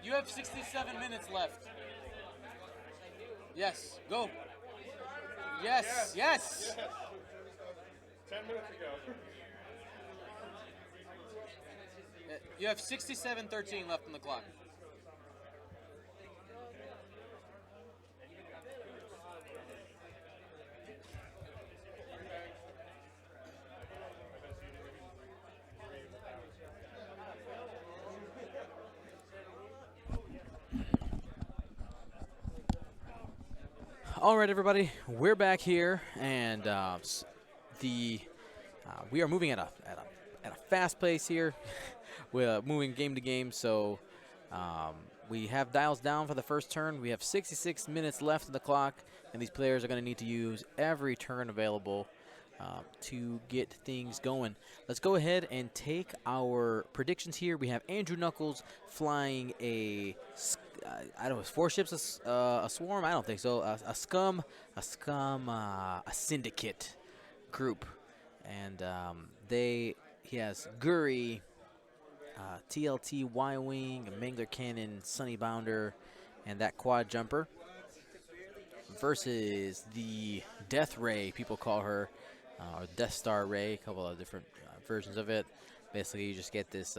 You have 67 minutes left. Yes, go. Yes, yes. 10 minutes ago. You have 67:13 left on the clock. All right, everybody, we're back here, and we are moving at a fast pace here. We're moving game to game, so we have dials down for the first turn. We have 66 minutes left on the clock, and these players are going to need to use every turn available to get things going. Let's go ahead and take our predictions here. We have Andrew Nuckols flying I don't know, 4 ships, a swarm? I don't think so. A syndicate group. And he has Guri, TLT, Y-Wing, Mangler Cannon, Sunny Bounder, and that quad jumper versus the Death Ray, people call her, or Death Star Ray, a couple of different versions of it. Basically, you just get this,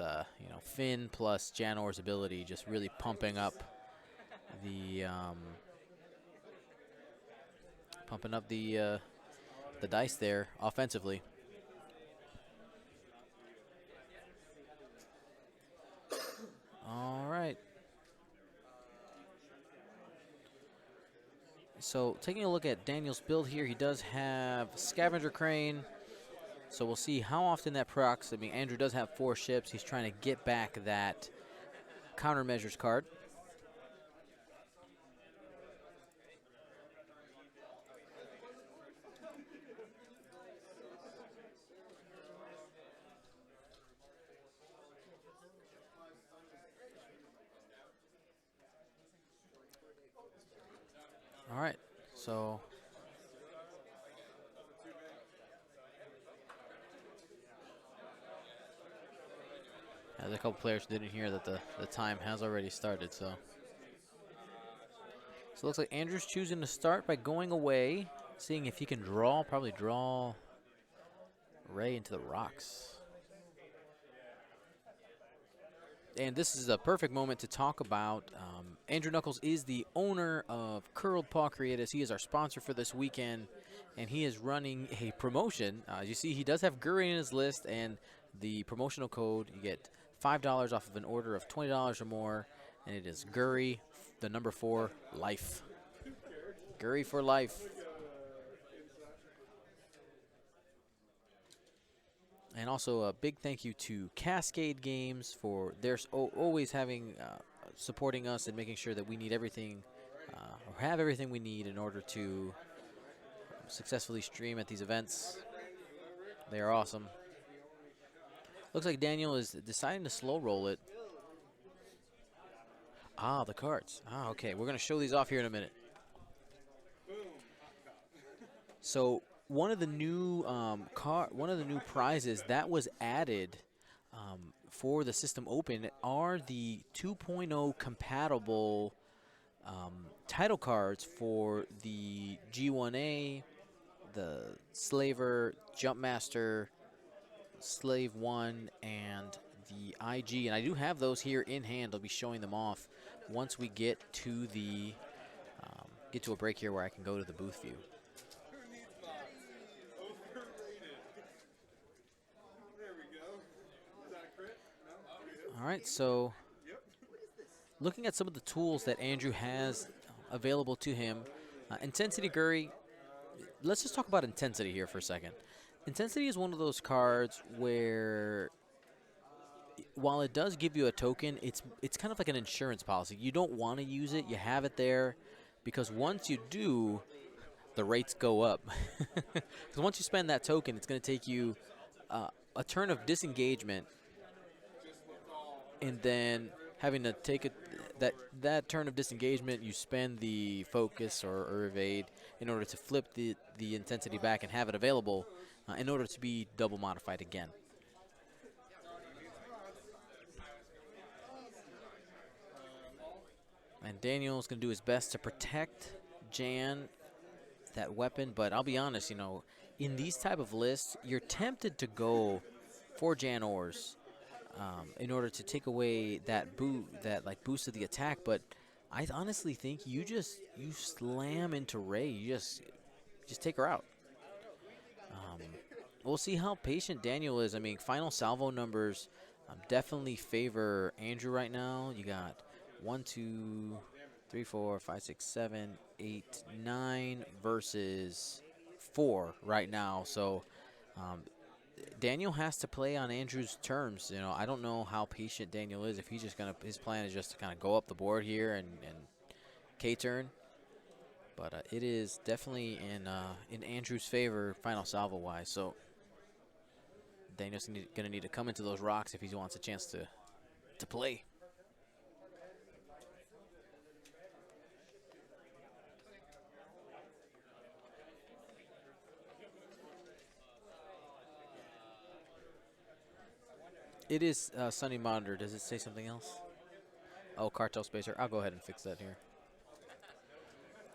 Finn plus Janor's ability, just really pumping up the the dice there offensively. All right. So taking a look at Daniel's build here, he does have Scavenger Crane. So we'll see how often that procs. I mean, Andrew does have 4 ships. He's trying to get back that countermeasures card. All right, so there's a couple players who didn't hear that the time has already started. So it looks like Andrew's choosing to start by going away, seeing if he can probably draw Ray into the rocks. And this is a perfect moment to talk about. Andrew Nuckols is the owner of Curled Paw Creatives. He is our sponsor for this weekend, and he is running a promotion. As you see, he does have Guri in his list, and the promotional code, you get $5 off of an order of $20 or more, and it is Guri, the number 4, life. Guri for life. And also a big thank you to Cascade Games for their always having supporting us and making sure that we need everything or have everything we need in order to successfully stream at these events. They are awesome. Looks like Daniel is deciding to slow roll it. Ah, the cards. Ah, okay. We're going to show these off here in a minute. So one of the new prizes that was added for the System Open are the 2.0 compatible title cards for the G1A, the Slaver, Jumpmaster, Slave 1, and the IG. And I do have those here in hand. I'll be showing them off once we get to the get to a break here where I can go to the booth view. All right, so looking at some of the tools that Andrew has available to him, Intensity Guri, let's just talk about Intensity here for a second. Intensity is one of those cards where, while it does give you a token, it's kind of like an insurance policy. You don't want to use it, you have it there, because once you do, the rates go up. Because once you spend that token, it's going to take you a turn of disengagement, and then having to take it that turn of disengagement, you spend the focus or evade in order to flip the intensity back and have it available in order to be double modified again. And Daniel's going to do his best to protect Jan, that weapon. But I'll be honest, you know, in these type of lists, you're tempted to go for Jan Ors in order to take away that boost of the attack. But I honestly think you slam into Ray. You just take her out. We'll see how patient Daniel is. I mean, final salvo numbers definitely favor Andrew right now. You got 1, 2, 3, 4, 5, 6, 7, 8, 9 versus 4 right now. So Daniel has to play on Andrew's terms. You know, I don't know how patient Daniel is. If he's just gonna, his plan is just to kind of go up the board here and K-turn. But it is definitely in Andrew's favor, final salvo wise. So Daniel's gonna need to come into those rocks if he wants a chance to play. It is Sunny Monitor. Does it say something else? Oh, Cartel Spacer. I'll go ahead and fix that here.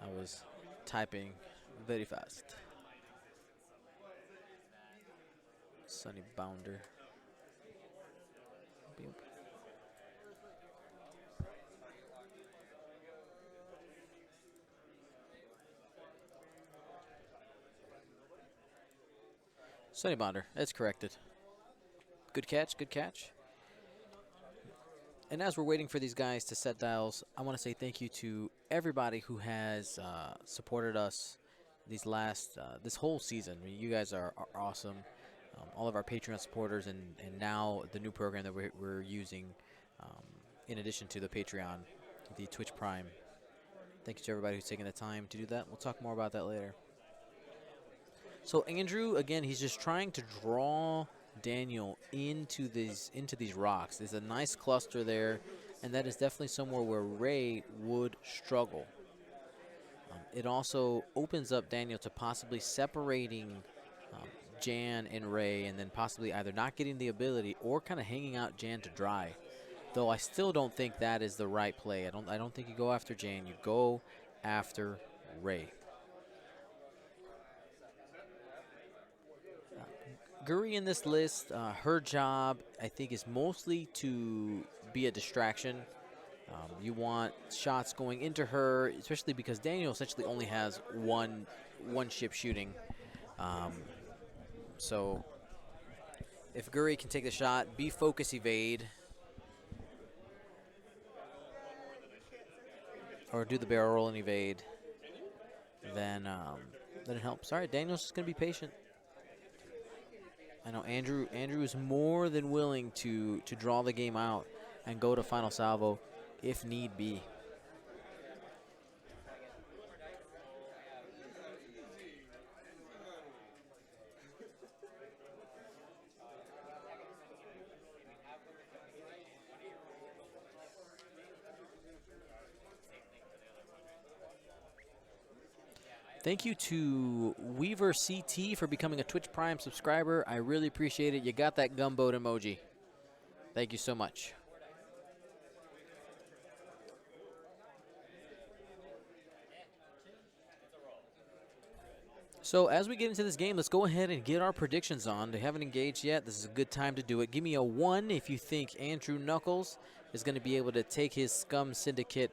I was typing very fast. Sunny Bounder. Beep. Sunny Bounder. That's corrected. Good catch. Good catch. And as we're waiting for these guys to set dials, I want to say thank you to everybody who has supported us this whole season. I mean, you guys are awesome. All of our Patreon supporters and now the new program that we're using in addition to the Patreon, the Twitch Prime. Thank you to everybody who's taking the time to do that. We'll talk more about that later. So Andrew, again, he's just trying to draw Daniel into these rocks. There's a nice cluster there, and that is definitely somewhere where Ray would struggle. It also opens up Daniel to possibly separating Jan and Ray, and then possibly either not getting the ability or kind of hanging out Jan to dry. Though I still don't think that is the right play. I don't think you go after Jan. You go after Ray. Guri in this list, her job, I think, is mostly to be a distraction. You want shots going into her, especially because Daniel essentially only has one ship shooting. So if Guri can take the shot, be focus evade, or do the barrel roll and evade, then it helps. All right, Daniel's just going to be patient. I know Andrew is more than willing to draw the game out and go to final salvo if need be. Thank you to Weaver CT for becoming a Twitch Prime subscriber. I really appreciate it. You got that gumboat emoji. Thank you so much. So as we get into this game, let's go ahead and get our predictions on. They haven't engaged yet. This is a good time to do it. Give me a 1 if you think Andrew Nuckols is going to be able to take his Scum Syndicate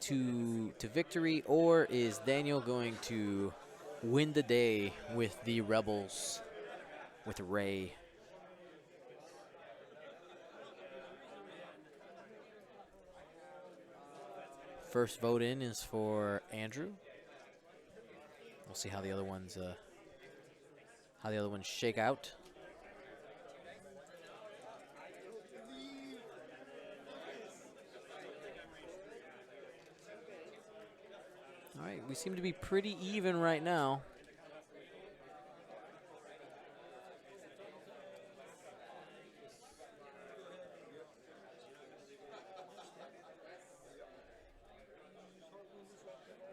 to victory, or is Daniel going to win the day with the Rebels, with Ray? First vote in is for Andrew. We'll see how the other ones shake out. All right, we seem to be pretty even right now.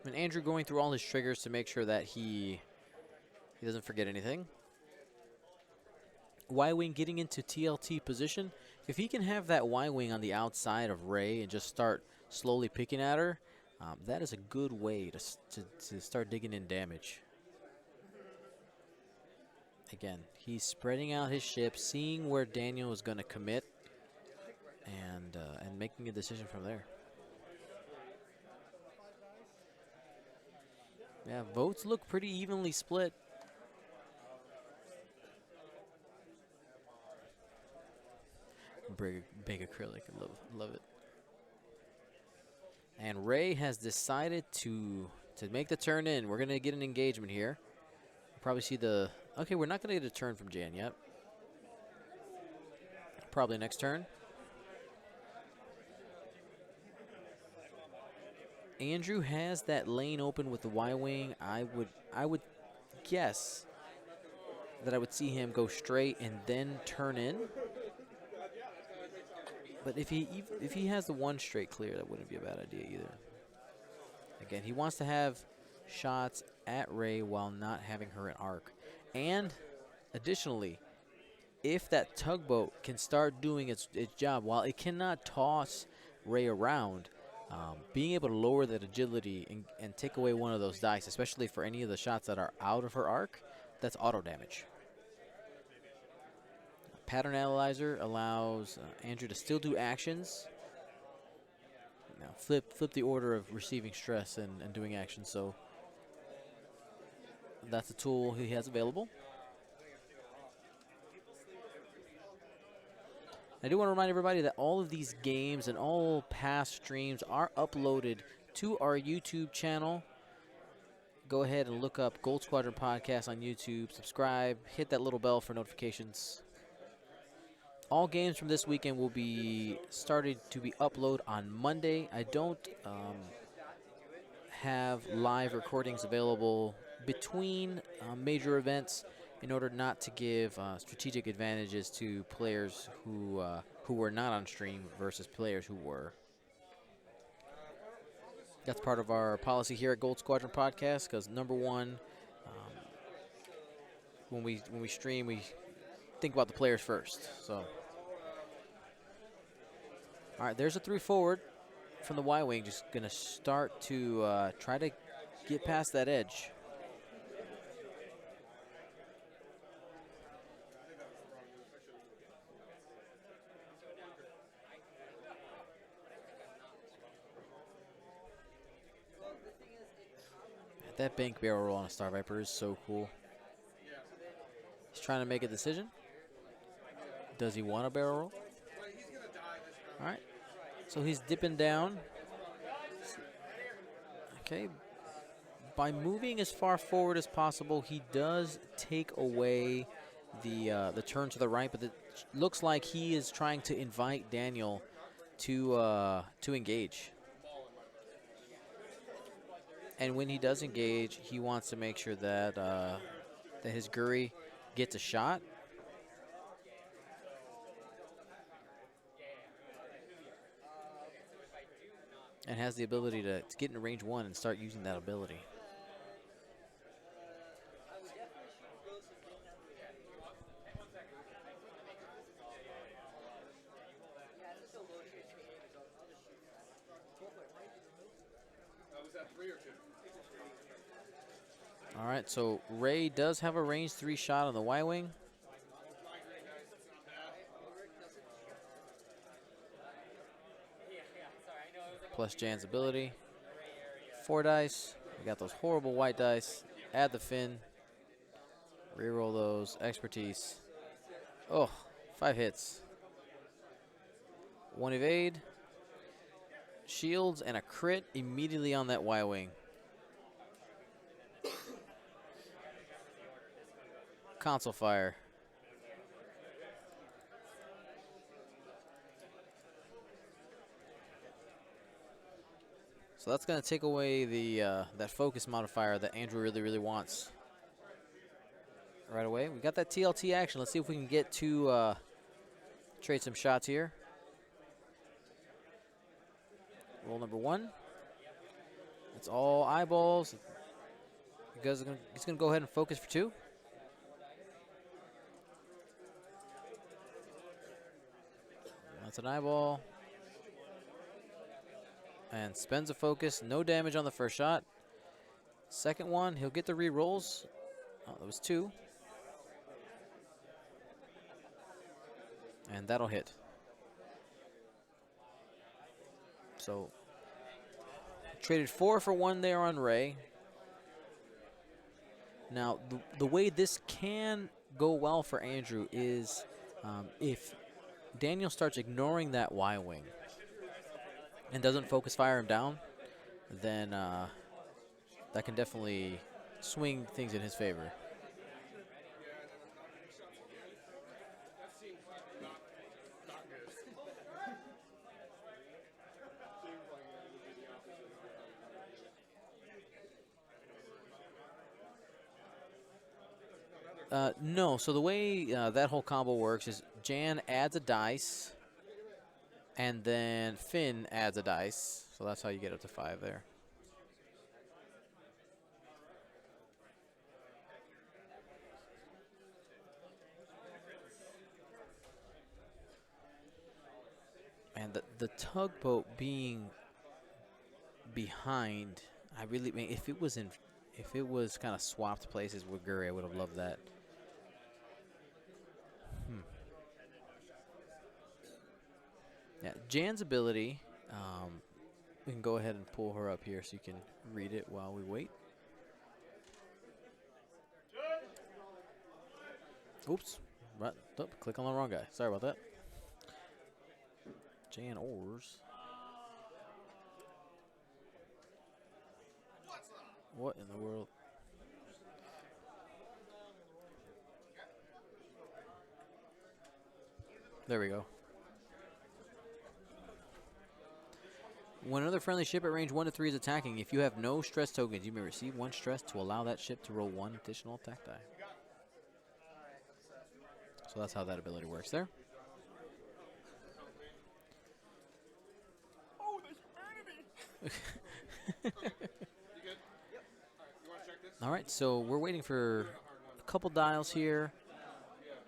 And Andrew going through all his triggers to make sure that he doesn't forget anything. Y-Wing getting into TLT position. If he can have that Y-Wing on the outside of Ray and just start slowly picking at her, that is a good way to start digging in damage. Again, he's spreading out his ship, seeing where Daniel is going to commit, and making a decision from there. Yeah, votes look pretty evenly split. Big acrylic, love it. And Ray has decided to make the turn in. We're gonna get an engagement here. Probably see the. Okay, we're not gonna get a turn from Jan yet. Probably next turn. Andrew has that lane open with the Y-wing. I would guess that I would see him go straight and then turn in. But if he has the one straight clear, that wouldn't be a bad idea either. Again, he wants to have shots at Ray while not having her in arc. And additionally, if that tugboat can start doing its job, while it cannot toss Ray around, being able to lower that agility and take away one of those dice, especially for any of the shots that are out of her arc, that's auto damage. Pattern Analyzer allows Andrew to still do actions. Now flip the order of receiving stress and doing actions, so that's a tool he has available. I do want to remind everybody that all of these games and all past streams are uploaded to our YouTube channel. Go ahead and look up Gold Squadron Podcast on YouTube. Subscribe. Hit that little bell for notifications. All games from this weekend will be started to be uploaded on Monday. I don't have live recordings available between major events in order not to give strategic advantages to players who were not on stream versus players who were. That's part of our policy here at Gold Squadron Podcast, because number one, when we stream, we think about the players first. So, all right, there's a 3 forward from the Y-wing, just gonna start to try to get past that edge. That bank barrel roll on a Star Viper is so cool. He's trying to make a decision. Does he want a barrel roll? All right. So he's dipping down. Okay. By moving as far forward as possible, he does take away the turn to the right, but it looks like he is trying to invite Daniel to engage. And when he does engage, he wants to make sure that that his Guri gets a shot. And has the ability to get into range 1 and start using that ability. All right, so Ray does have a range 3 shot on the Y-wing. Plus Jan's ability. 4 dice. We got those horrible white dice. Add the fin. Reroll those. Expertise. Oh, 5 hits. 1 evade. Shields and a crit immediately on that Y-wing. Console fire. So that's going to take away the that focus modifier that Andrew really wants. Right away, we got that TLT action. Let's see if we can get to trade some shots here. Roll number 1. It's all eyeballs. He's going to go ahead and focus for 2. That's an eyeball. And spends a focus. No damage on the first shot. Second one, he'll get the re-rolls. Oh, that was 2. And that'll hit. So, traded 4 for 1 there on Ray. Now, the way this can go well for Andrew is if Daniel starts ignoring that Y-wing and doesn't focus fire him down, then that can definitely swing things in his favor. No, so the way that whole combo works is Jan adds a dice, and then Finn adds a dice. So that's how you get up to 5 there. And the tugboat being behind, I really mean, if it was kind of swapped places with Guri, I would have loved that. Yeah, Jan's ability, we can go ahead and pull her up here so you can read it while we wait. Oops, right, oh, click on the wrong guy. Sorry about that. Jan Ors. What in the world? There we go. When another friendly ship at range 1 to 3 is attacking, if you have no stress tokens, you may receive 1 stress to allow that ship to roll 1 additional attack die. So that's how that ability works there. Oh, there's enemy. All right, so we're waiting for a couple dials here.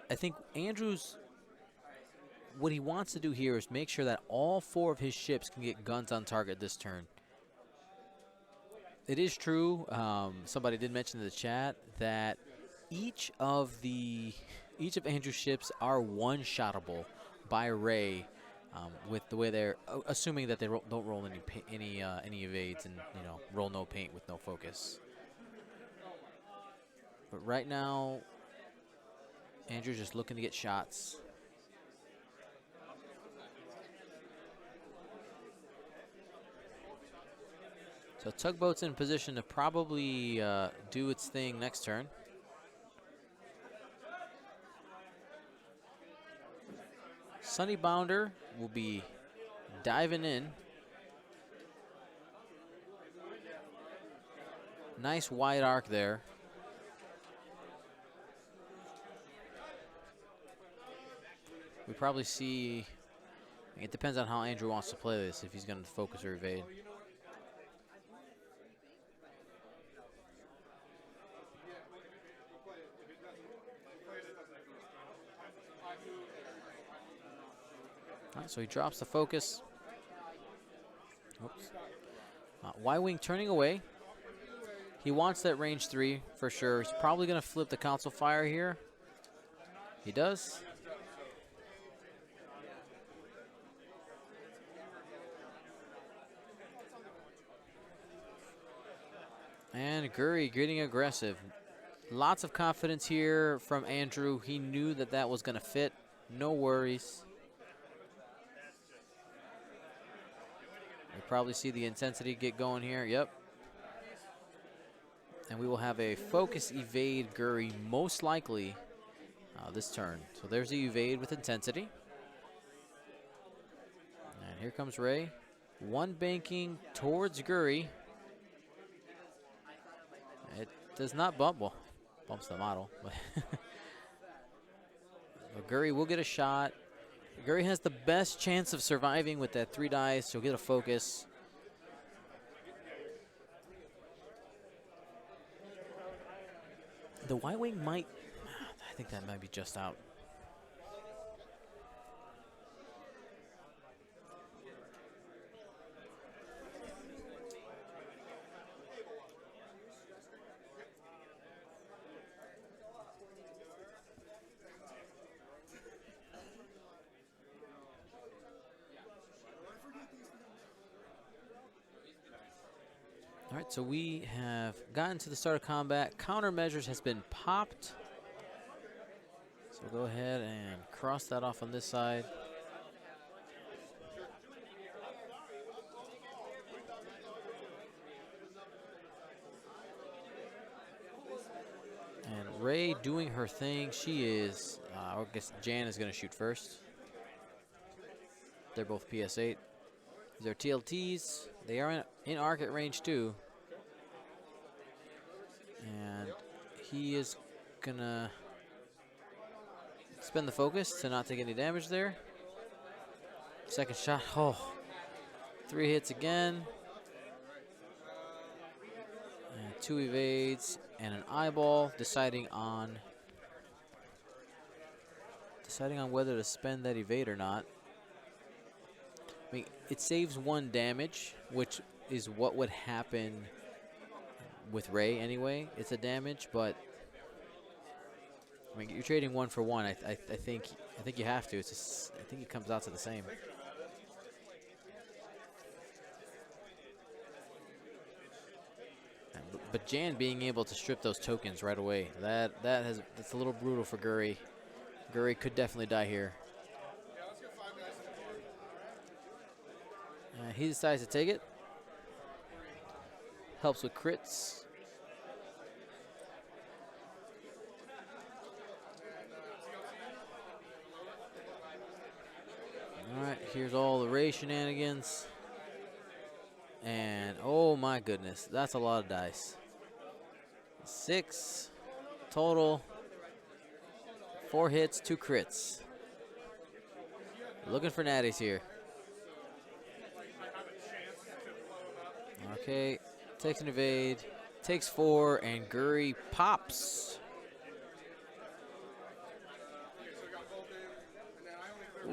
I think Andrew's, what he wants to do here is make sure that all 4 of his ships can get guns on target this turn. It is true, somebody did mention in the chat that each of Andrew's ships are one-shottable by Ray, with the way they're assuming that they don't roll any evades and roll no paint with no focus. But right now, Andrew's just looking to get shots. So tugboat's in position to probably do its thing next turn. Sunny Bounder will be diving in. Nice wide arc there. We probably see, it depends on how Andrew wants to play this, if he's going to focus or evade. All right, so he drops the focus. Oops. Y-Wing turning away. He wants that range 3 for sure. He's probably going to flip the console fire here. He does. And Guri getting aggressive. Lots of confidence here from Andrew. He knew that that was going to fit. No worries. We probably see the intensity get going here. Yep. And we will have a focus evade Guri most likely this turn. So there's the evade with intensity. And here comes Ray. 1 banking towards Guri. It does not bump. Well, bumps the model. But Guri will get a shot. Guri has the best chance of surviving with that 3 dice. He'll get a focus. The Y-Wing might, I think that might be just out. All right, so we have gotten to the start of combat. Countermeasures has been popped. So go ahead and cross that off on this side. And Ray doing her thing. She is, I guess Jan is going to shoot first. They're both PS8. These are TLTs. They are in arc at range too. And he is going to spend the focus to not take any damage there. Second shot. Oh, 3 hits again. And 2 evades and an eyeball, deciding on whether to spend that evade or not. I mean, it saves 1 damage, which is what would happen with Ray anyway. It's a damage, but I mean, you're trading 1 for 1. I think you have to. It's just, I think it comes out to the same. But Jan being able to strip those tokens right away, that's a little brutal for Guri. Guri could definitely die here. He decides to take it. Helps with crits. All right, here's all the Ray shenanigans. And oh my goodness, that's a lot of dice. 6 total. 4 hits, 2 crits. Looking for natties here. Okay, takes an evade, takes 4, and Guri pops.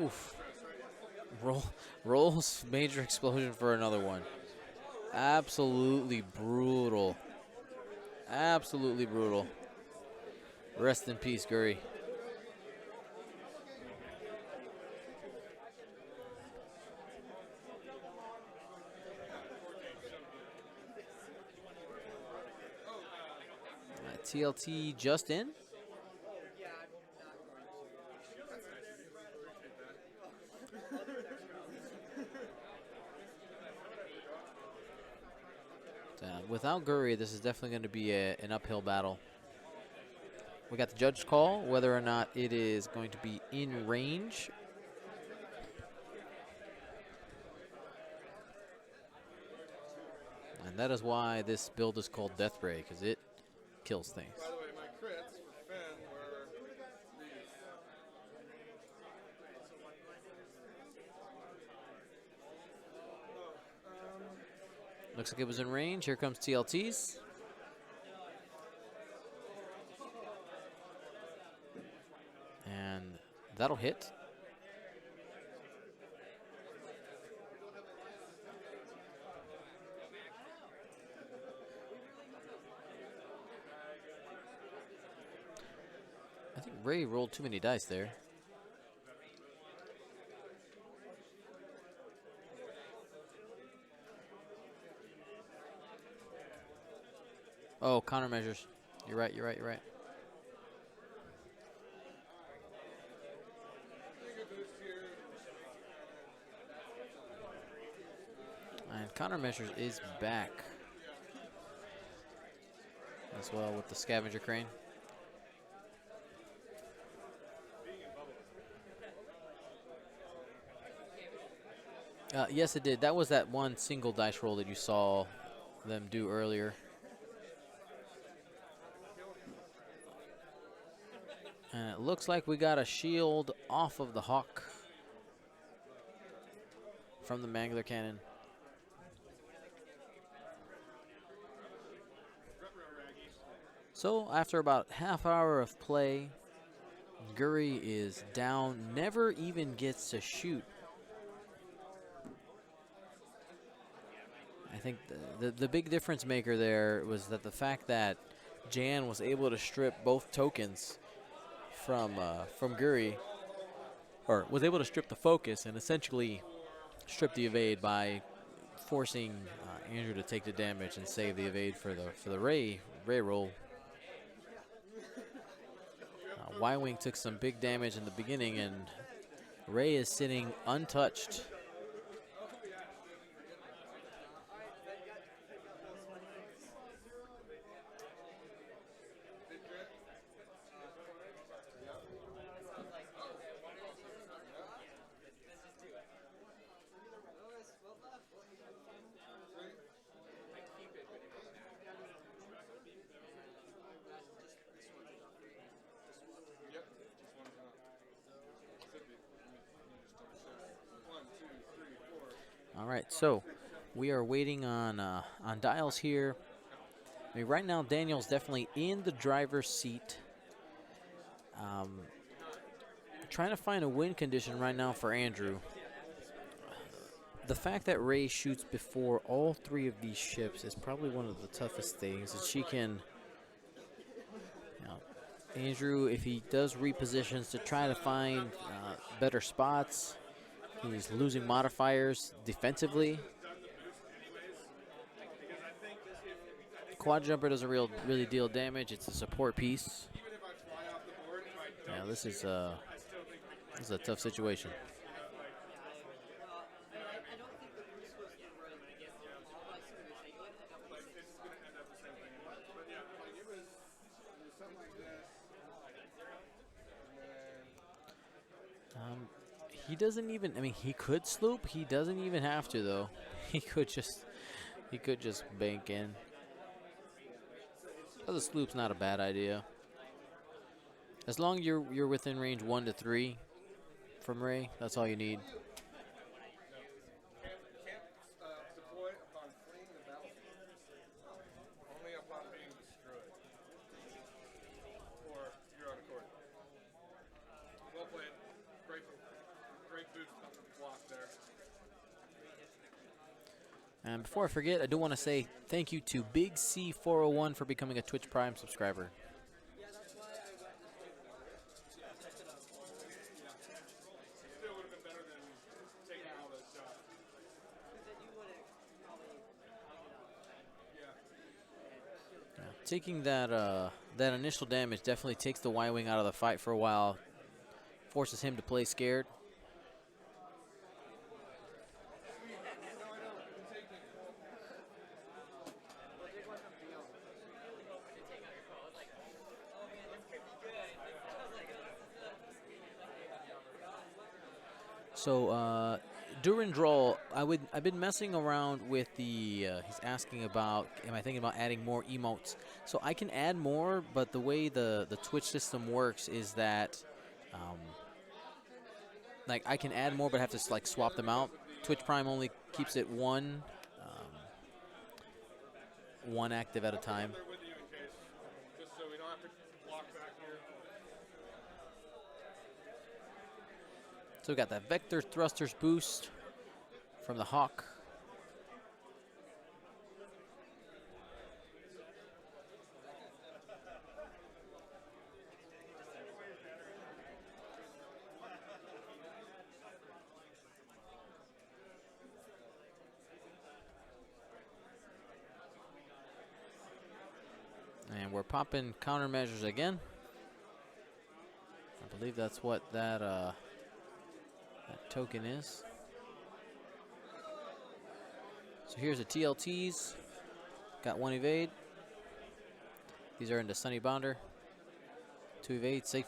Oof. Rolls major explosion for another one. Absolutely brutal. Absolutely brutal. Rest in peace, Guri. TLT just in. Without Guri, this is definitely going to be an uphill battle. We got the judge's call, whether or not it is going to be in range. And that is why this build is called Death Ray, because it kills things. By the way, my crits for Finn were these. Looks like it was in range. Here comes TLTs. And that'll hit. I think Ray rolled too many dice there. Oh, countermeasures. You're right, you're right, you're right. And countermeasures is back as well with the scavenger crane. Yes, it did. That was that one single dice roll that you saw them do earlier. And it looks like we got a shield off of the Hawk from the Mangler cannon. So after about half hour of play, Guri is down, never even gets to shoot. I think the big difference maker there was that the fact that Jan was able to strip both tokens from Guri, or was able to strip the focus and essentially strip the evade by forcing Andrew to take the damage and save the evade for the Ray roll. Y-Wing took some big damage in the beginning, and Ray is sitting untouched. All right, so we are waiting on Dials here. I mean, right now Daniel's definitely in the driver's seat. Trying to find a win condition right now for Andrew. The fact that Ray shoots before all three of these ships is probably one of the toughest things. And she can, Andrew, if he does repositions to try to find better spots, he's losing modifiers defensively. Quad jumper doesn't really deal damage. It's a support piece. Yeah, this is a tough situation. He doesn't even. I mean, he could sloop. He doesn't even have to though. He could just bank in. But the sloop's not a bad idea. As long as you're within range 1 to 3 from Ray, that's all you need. Deploy upon fleeing the battlefield. Only upon being destroyed. Or you're on a court. Well played. Great boost block there. And before I forget, I do want to say thank you to Big C401 for becoming a Twitch Prime subscriber. Taking that initial damage definitely takes the Y-Wing out of the fight for a while, forces him to play scared. So during draw, I've been messing around with the. He's asking about, am I thinking about adding more emotes? So I can add more, but the way the Twitch system works is that, like I can add more, but I have to like swap them out. Twitch Prime only keeps it one active at a time. So we got that Vector Thrusters boost from the Hawk. And we're popping countermeasures again. I believe that's what that token is. So here's the TLTs. Got 1 evade. These are into Sunny Bonder. 2 evade, safe.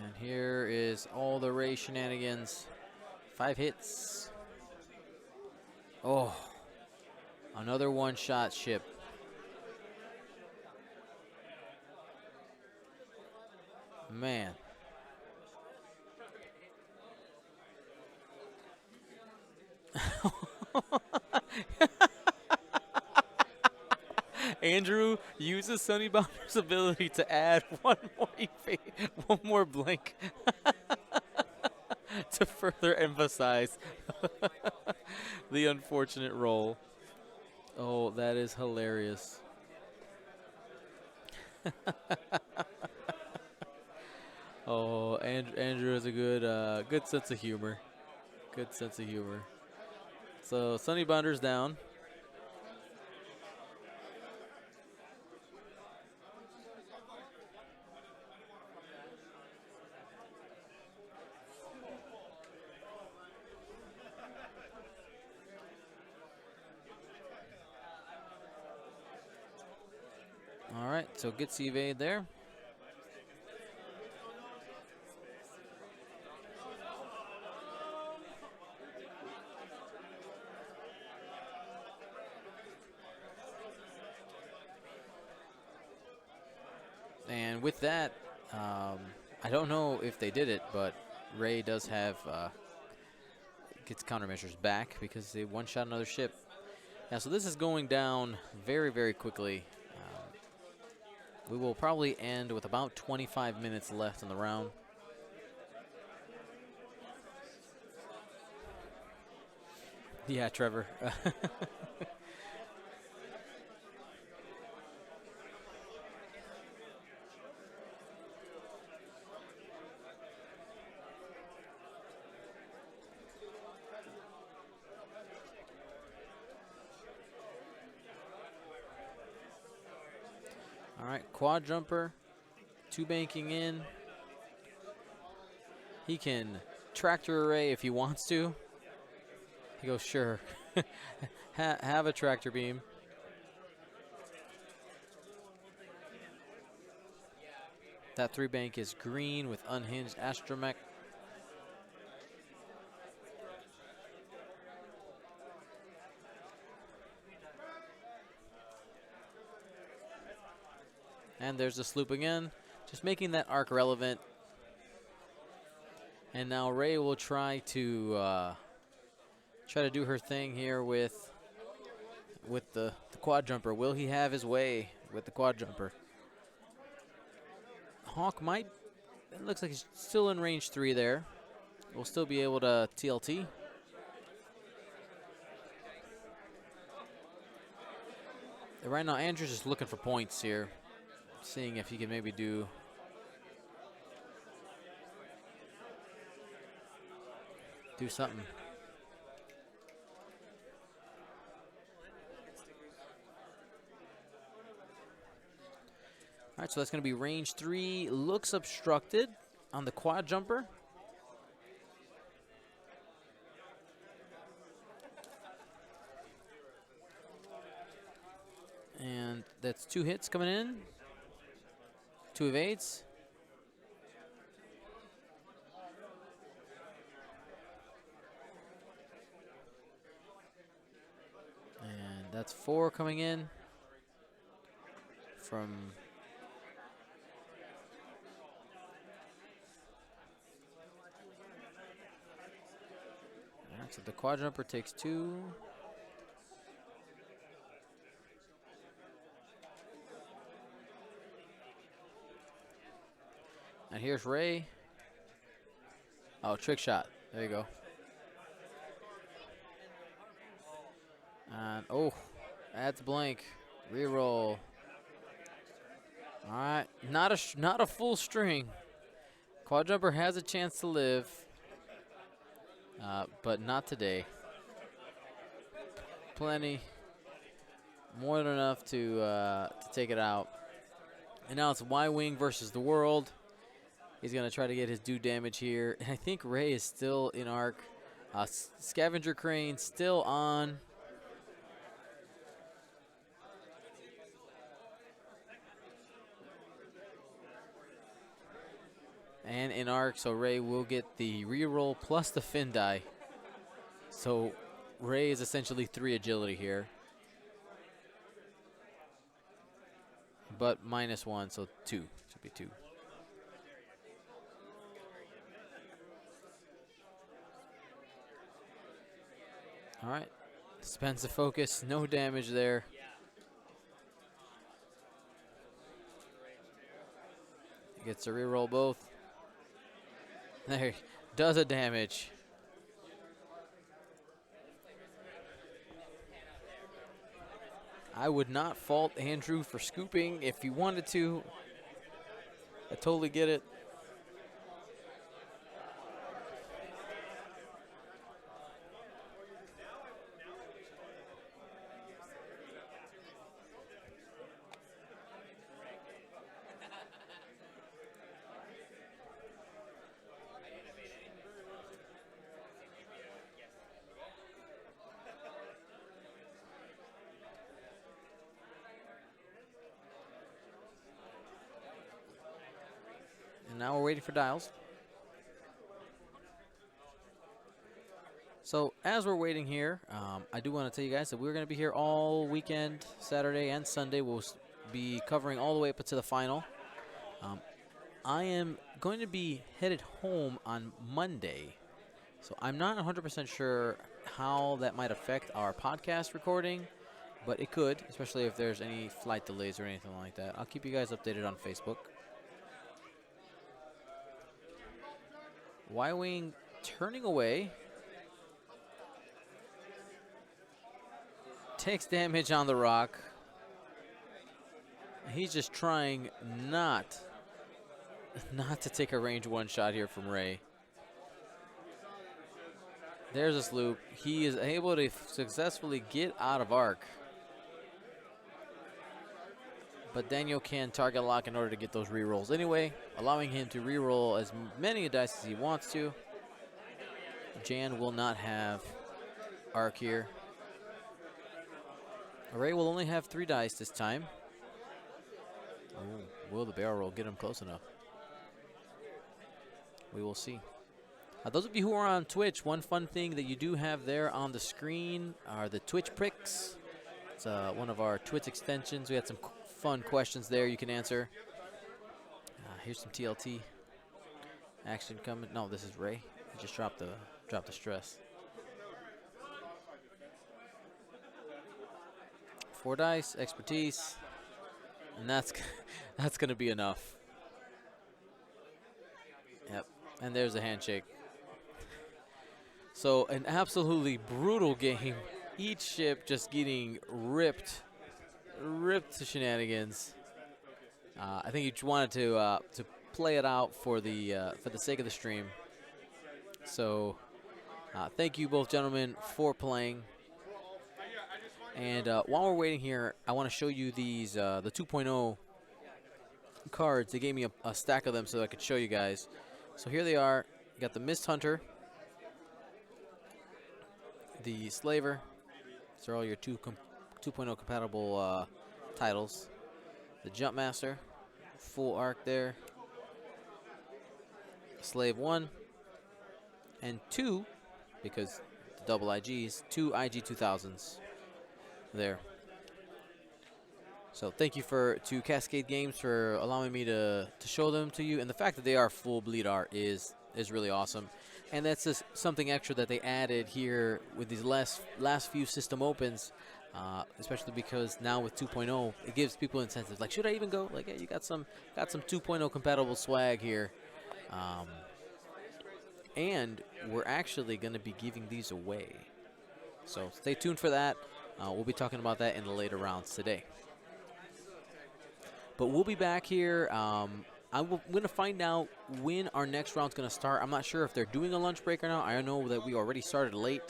And here is all the Ray shenanigans. 5 hits. Oh, another one-shot ship. Man. Andrew uses Sunny Bonder's ability to add one more blank to further emphasize The unfortunate roll. Oh, that is hilarious. Oh, Andrew has a good sense of humor. Good sense of humor. So Sunny Bunder's down. All right, so gets the evade there. And with that, I don't know if they did it, but Ray does have gets countermeasures back because they one-shot another ship. Yeah, so this is going down very, very quickly. We will probably end with about 25 minutes left in the round. Yeah, Trevor. All right, quad jumper, two banking in. He can tractor array if he wants to. He goes, sure. Have a tractor beam. That three bank is green with unhinged astromech. And there's the sloop again, just making that arc relevant. And now Ray will try to do her thing here with the quad jumper. Will he have his way with the quad jumper? Hawk might. It looks like he's still in range 3 there. We'll still be able to TLT. Right now, Andrew's just looking for points here, seeing if he can maybe do something. All right, so that's going to be range 3. Looks obstructed on the quad jumper. And that's 2 hits coming in. 2 evades. And that's 4 coming in from all right, so the quad jumper takes 2. And here's Ray. Oh, trick shot. There you go. And oh, that's blank. Reroll. All right, not a full string. Quad jumper has a chance to live, but not today. Plenty, more than enough to take it out. And now it's Y-Wing versus the world. He's gonna try to get his due damage here. And I think Ray is still in arc. Scavenger crane still on. And in arc, so Ray will get the reroll plus the fin die. So Ray is essentially 3 agility here. But -1, so 2. Should be 2. All right. Spends the focus. No damage there. Gets to reroll both. There. Does a damage. I would not fault Andrew for scooping if he wanted to. I totally get it. And now we're waiting for dials. So as we're waiting here, I do want to tell you guys that we're going to be here all weekend, Saturday and Sunday. We'll be covering all the way up to the final. I am going to be headed home on Monday, so I'm not 100% sure how that might affect our podcast recording, but it could, especially if there's any flight delays or anything like that. I'll keep you guys updated on Facebook. Y-Wing turning away. Takes damage on the rock. He's just trying not to take a range one shot here from Ray. There's a sloop. He is able to successfully get out of arc. But Daniel can target lock in order to get those rerolls anyway, allowing him to reroll as many dice as he wants to. Jan will not have arc here. Ray will only have 3 dice this time. Ooh, will the barrel roll get him close enough? We will see. Those of you who are on Twitch, one fun thing that you do have there on the screen are the Twitch pricks. It's one of our Twitch extensions. We had some fun questions there you can answer. Here's some TLT action coming. No, this is Ray. He just dropped the stress. 4 dice, expertise, and that's going to be enough. Yep, and there's a handshake. So an absolutely brutal game. Each ship just getting ripped to shenanigans. I think each wanted to play it out for the sake of the stream. So thank you both gentlemen for playing. And while we're waiting here, I want to show you these the 2.0 cards. They gave me a stack of them so I could show you guys. So here they are. You got the Mist Hunter, the Slaver. These are all your 2.0 compatible titles. The Jumpmaster, full arc there. Slave 1 and 2, because the double IGs, 2 IG 2000s there. So thank you to Cascade Games for allowing me to show them to you, and the fact that they are full bleed art is really awesome. And that's just something extra that they added here with these last few system opens, especially because now with 2.0 it gives people incentives. Like, should I even go? Like, yeah, you got some 2.0 compatible swag here, and we're actually going to be giving these away. So stay tuned for that. We'll be talking about that in the later rounds today. But we'll be back here. I'm going to find out when our next round's going to start. I'm not sure if they're doing a lunch break or not. I know that we already started late,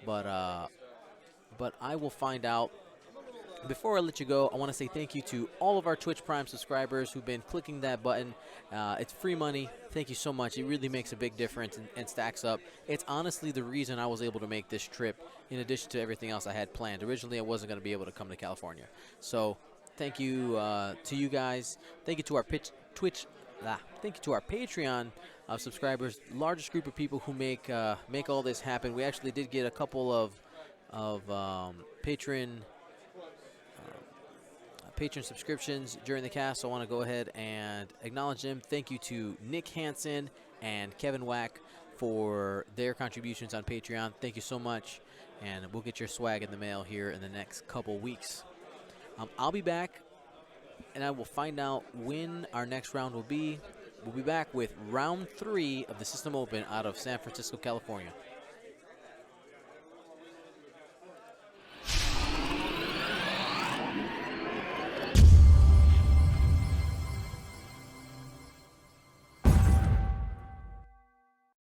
but I will find out. Before I let you go, I want to say thank you to all of our Twitch Prime subscribers who've been clicking that button. It's free money. Thank you so much. It really makes a big difference and stacks up. It's honestly the reason I was able to make this trip, in addition to everything else I had planned. Originally, I wasn't going to be able to come to California. So thank you to you guys. Thank you to our thank you to our Patreon subscribers, largest group of people who make all this happen. We actually did get a couple of patron subscriptions during the cast, so I want to go ahead and acknowledge them. Thank you to Nick Hansen and Kevin Wack for their contributions on Patreon. Thank you so much, and we'll get your swag in the mail here in the next couple weeks. I'll be back, and I will find out when our next round will be. We'll be back with round 3 of the System Open out of San Francisco, California.